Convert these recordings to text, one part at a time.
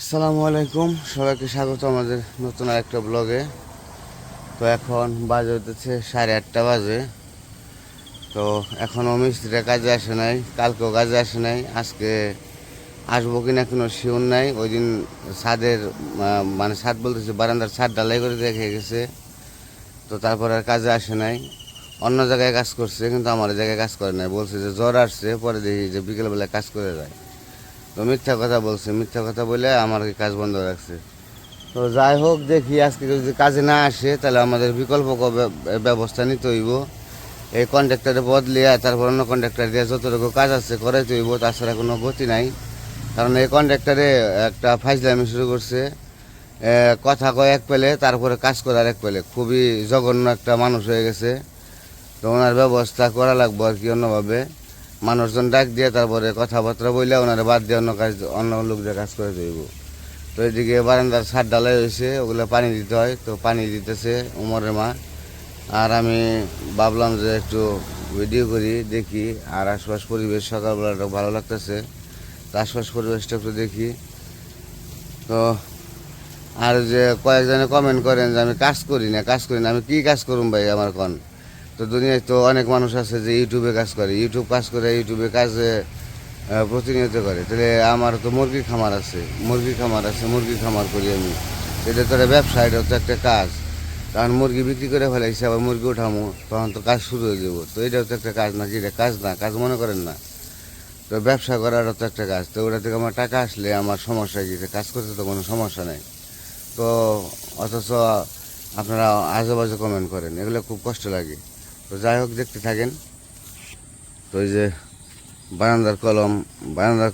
আসসালামু আলাইকুম, সবাইকে স্বাগত আমাদের নতুন একটা ব্লগে। তো এখন বাজে হতেছে 8:30 বাজে। তো এখনও মিস্ত্রিরা কাজে আসে নাই, কালকেও কাজে আসে নাই, আজকে আসবো কিনা কোনো শিওর নাই। ওই দিন ছাদের মানে ছাদ বলতেছে বারান্দার ছাদ ঢালাই করে রেখে গেছে, তো তারপর আর কাজে আসে নাই। অন্য জায়গায় কাজ করছে, কিন্তু আমার জায়গায় কাজ করে নাই। বলছে যে জ্বর আসছে, পরে দেখি যে বিকেলবেলায় কাজ করে যায়। তো মিথ্যা কথা বলছে, মিথ্যা কথা বলে আমার কাজ বন্ধ রাখছে। তো যাই হোক, দেখি আজকে যদি কাজে না আসে তাহলে আমাদের বিকল্প ব্যবস্থা নিতে হইব। এই কন্ট্রাক্টরে বদলিয়ে তারপর অন্য কন্ট্রাক্টর দিয়ে যতটুকু কাজ আছে করাইতে হইব, তাছাড়া কোনো গতি নাই। কারণ এই কন্ট্রাক্টরে একটা ফাইজলামি শুরু করছে। কথা কয় এক পেলে, তারপরে কাজ করার এক পেলে। খুবই জঘন্য একটা মানুষ হয়ে গেছে। তো ওনার ব্যবস্থা করা লাগবো আর কি, অন্যভাবে মানুষজন ডাক দিয়ে তারপরে কথাবার্তা বললে ওনারা বাদ দিয়ে অন্য লোক দিয়ে কাজ করে দেব। তো এদিকে বারান্দার ছাদ ঢালাই হয়েছে, ওগুলো পানি দিতে হয়, তো পানি দিতেছে উমরের মা। আর আমি ভাবলাম যে একটু ভিডিও করি, দেখি। আর আশপাশ পরিবেশ সকালবেলাটা ভালো লাগতেছে, তো আশপাশ পরিবেশটা একটু দেখি। তো আর যে কয়েকজনে কমেন্ট করেন যে আমি কাজ করি না, আমি কি কাজ করুম ভাই আমার কন? তো দুনিয়ায় তো অনেক মানুষ আছে যে ইউটিউবে কাজ করে, ইউটিউবে কাজে প্রতিনিয়ত করে। তাহলে আমার তো মুরগির খামার আছে, মুরগি খামার করি আমি। এটা তো একটা ব্যবসা, এটা তো একটা কাজ। কারণ মুরগি বিক্রি করে ফেলাইছি, আবার মুরগি উঠামো, তখন তো কাজ শুরু হয়ে যাবো। তো এটাও তো একটা কাজ নাকি? এটা কাজ না, কাজ মনে করেন না। তো ব্যবসা করারও তো একটা কাজ। তো ওটা থেকে আমার টাকা আসলে আমার সমস্যা কি? কাজ করতে তো কোনো সমস্যা নেই। তো অথচ আপনারা আজেবাজে কমেন্ট করেন, এগুলো খুব কষ্ট লাগে। তো যাই হোক, দেখতে থাকেন। তো এই যে বারান্দার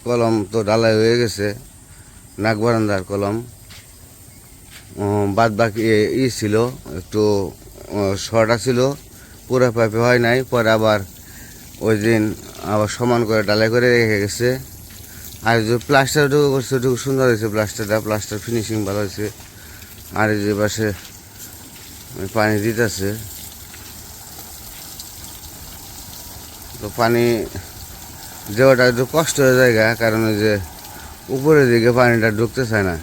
কলম তো ঢালাই হয়ে গেছে, নাক বারান্দার কলম। বাদ বাকি ছিল, একটু শর্ট ছিল, পুরো পাইপে হয় নাই। পরে আবার ওই দিন আবার সমান করে ঢালাই করে রেখে গেছে। আর যে প্লাস্টারটুকু করছে, ওটুকু সুন্দর হয়েছে। প্লাস্টার ফিনিশিং ভালো হয়েছে। আর এই যে পাশে পানি দিতেছে, তো পানি দেওয়াটা একটু কষ্ট হয়ে যায়, কারণ ওই যে উপরের দিকে পানিটা ঢুকতে চায় না।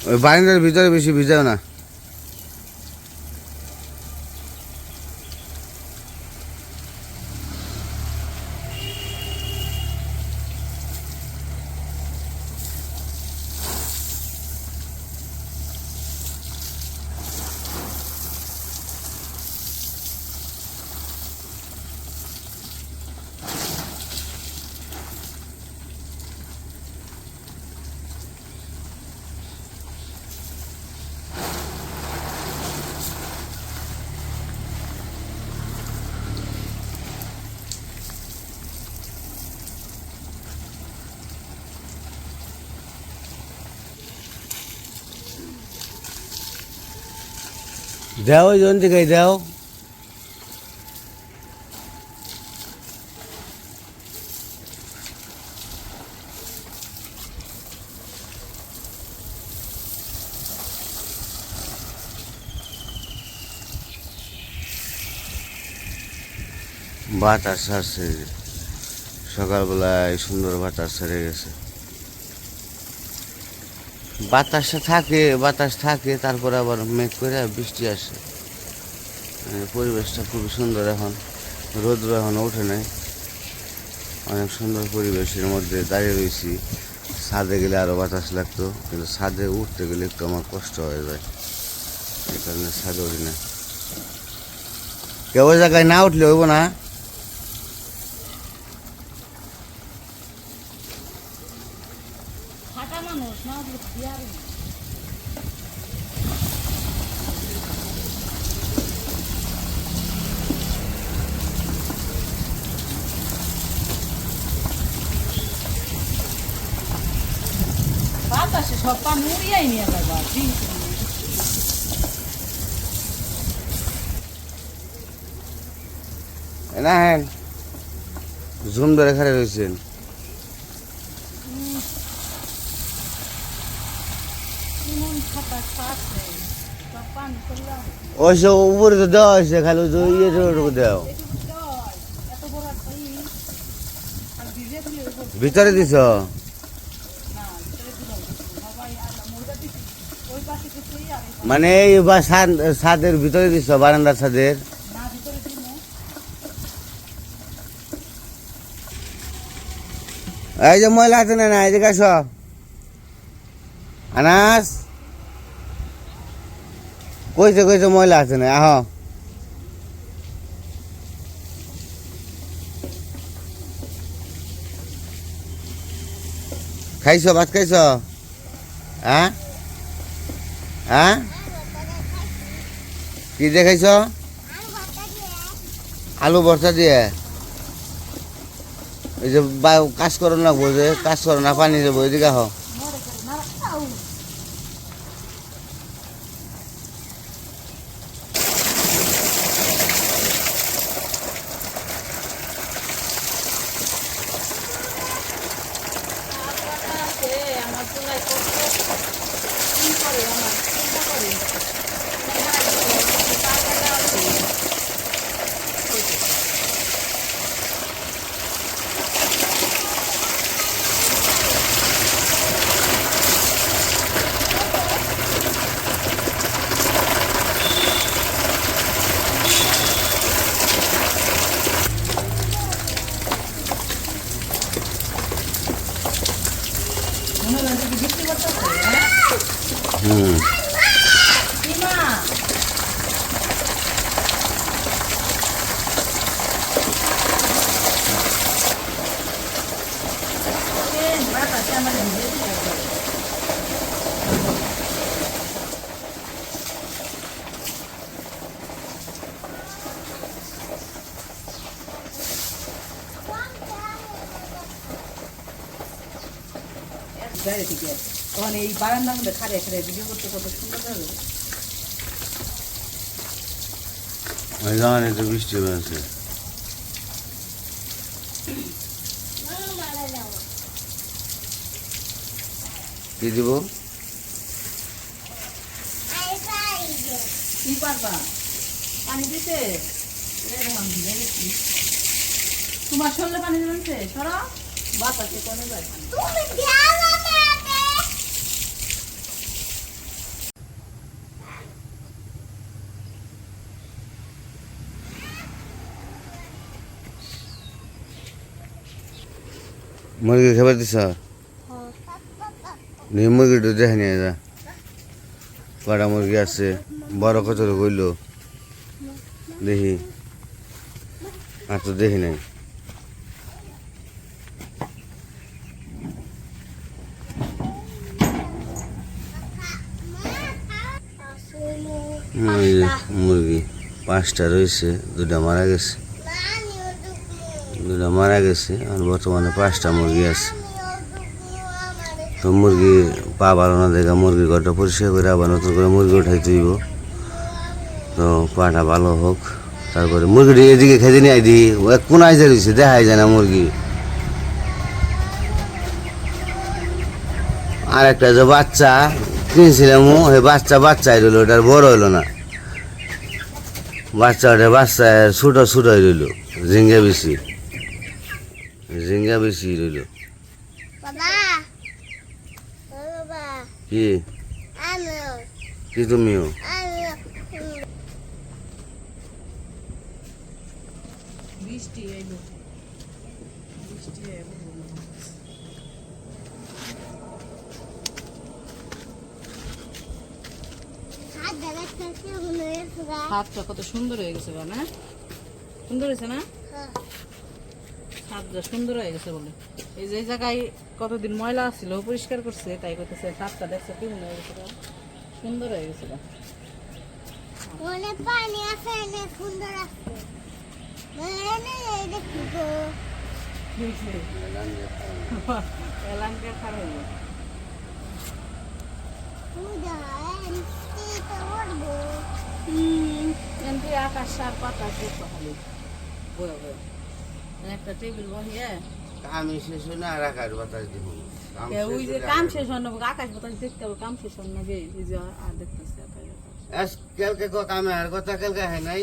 ওই বারান্দার ভিতরে বেশি ভিজাও না। দেও ওই জন থেকে দেও। বাতাস ছাড়ছে, সকালবেলায় সুন্দর বাতাস ছেড়ে গেছে। বাতাস থাকে, তারপরে আবার মেঘ করে বৃষ্টি আসে। পরিবেশটা খুবই সুন্দর। এখন রৌদ্র এখন ওঠে নাই, অনেক সুন্দর পরিবেশের মধ্যে দাঁড়িয়ে রয়েছি। ছাদে গেলে আরও বাতাস লাগতো, কিন্তু ছাদে উঠতে গেলে একটু আমার কষ্ট হয়ে যায়, এই কারণে ছাদে উঠি না। কেউ ওই জায়গায় না উঠলে হইব না। বাতাসে সব পানি উড়িয়াই নিয়ে যাবা। না হ্যাঁ, ঝুম ধরে খারে রয়েছেন। ওই সব উপরে তো দেওয়া হয়েছে, খালি ইয়েটুকু দেওয়া। এত বড় একটা ই আর ভিজে দিলে ভিতরে দিছ না ভিতরে দিলাম সবাই আর মুরগা দিছি ওই পাশে কিছুই আর এই পাশে মানে এই বা ছাদের ভিতরে দিছ বারান্দার ছাদের না ভিতরে দিন এই যে ময়লা আছে না না এদিকে আসো আনাস কইছে কইছে ময়লা আছে না আহ খাইছো ভাত খাইছো হ্যাঁ হ্যাঁ কি দিয়ে খাইছো আলু ভর্তা দিয়ে এই যে কাজ করো না বোঝে কাজ করো না পানি দেবো এদিকে আহ মরে করে না খাও আমার চুলাই কত কি করে আমার চিন্তা করে মনে লাগে কি বৃষ্টি করতেছে হ্যাঁ হুম সীমা বাতাসে আমার ভিজে দিতে হবে বাইরে থেকে তখন এই বারান্দার মধ্যে খারে খারে ভিডিও করতে কত সুন্দর লাগে ওই জানি তো বৃষ্টি হয়েছে কি দিব কি পারবা পানি দিতে এরকম ভিজে গেছি তোমার শরীরে পানি দিতে সরা বাতাসে কোনে যায় মুরগি খাবার দিছ মুরগিটা দেখে নিয়ে যা কটা মুরগি আছে বড় কত কইল দেখি আর তো দেখি নাই এই যে মুরগি 5টা রয়েছে 2টা মারা গেছে আর বর্তমানে 5টা মুরগি আছে তো মুরগি পা ভালো না দেখা মুরগির ঘরটা পরিষ্কার করে আবার নতুন করে মুরগি উঠাইতে হইব তো পাটা ভালো হোক তারপরে মুরগিটি এদিকে খেতে নিয়ে দিই কোন আইজা রয়েছে দেখাই যায় না মুরগি আর একটা যে বাচ্চা কিনছিলাম ওই বাচ্চাই রইল ওটার বড় হইলো না বাচ্চা ছোট হয়ে রইল ঝিঙ্গা বেশি রইল কি কি তুমিও বৃষ্টি এলো বৃষ্টি এলো হাতটা কত সুন্দর হয়ে গেছে বা না সুন্দর হয়েছে না হাতটা সুন্দর হয়ে গেছে বলে এই যে জায়গায় কতদিন ময়লা ছিল পরিষ্কার করছে তাই করতেছে হাতটা দেখছে কি মনে হয়ে গেছে সুন্দর হয়ে গেছে মনে পানি আছে এনে সুন্দর আছে মানে এই দেখি গো এলাঙ্কা খারাপ হয়ে গেছে পূজা এনটি তো করবো কিন্তু আকাশ আর বাতাস দেখতে খালি বয়ে বয়ে একটা টেবিল বসিয়ে আমি শেষ হই না আর আকাশ বাতাস দিব ওই যে কাম শেষ হন না আকাশ বাতাস দেখতে হবে কাম শেষ হন না গে এই যে আর দেখতেছে কালকে কামের কথা কালকে হয় নাই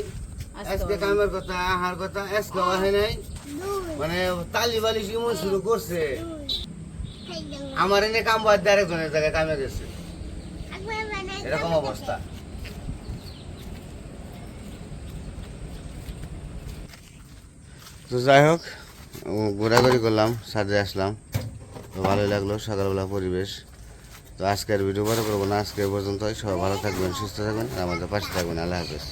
আজকে কামের কথা আহার কথা আজকে হয় নাই দুই মানে তালি বালিশ এমন শুরু করছে দুই আমার এনে কাম বাদ দিয়ে আরেকজনের জায়গায় কামে গেছে একবার বানাই এরকম অবস্থা। তো যাই হোক ঘোরাঘুরি করলাম, সাজে আসলাম, তো ভালোই লাগলো সকালবেলা পরিবেশ। তো আজকের ভিডিও বড় করবো না, আজকে এই পর্যন্তই। সবাই ভালো থাকবেন, সুস্থ থাকবেন আর আমাদের পাশে থাকবেন। আল্লাহ হাফেজ।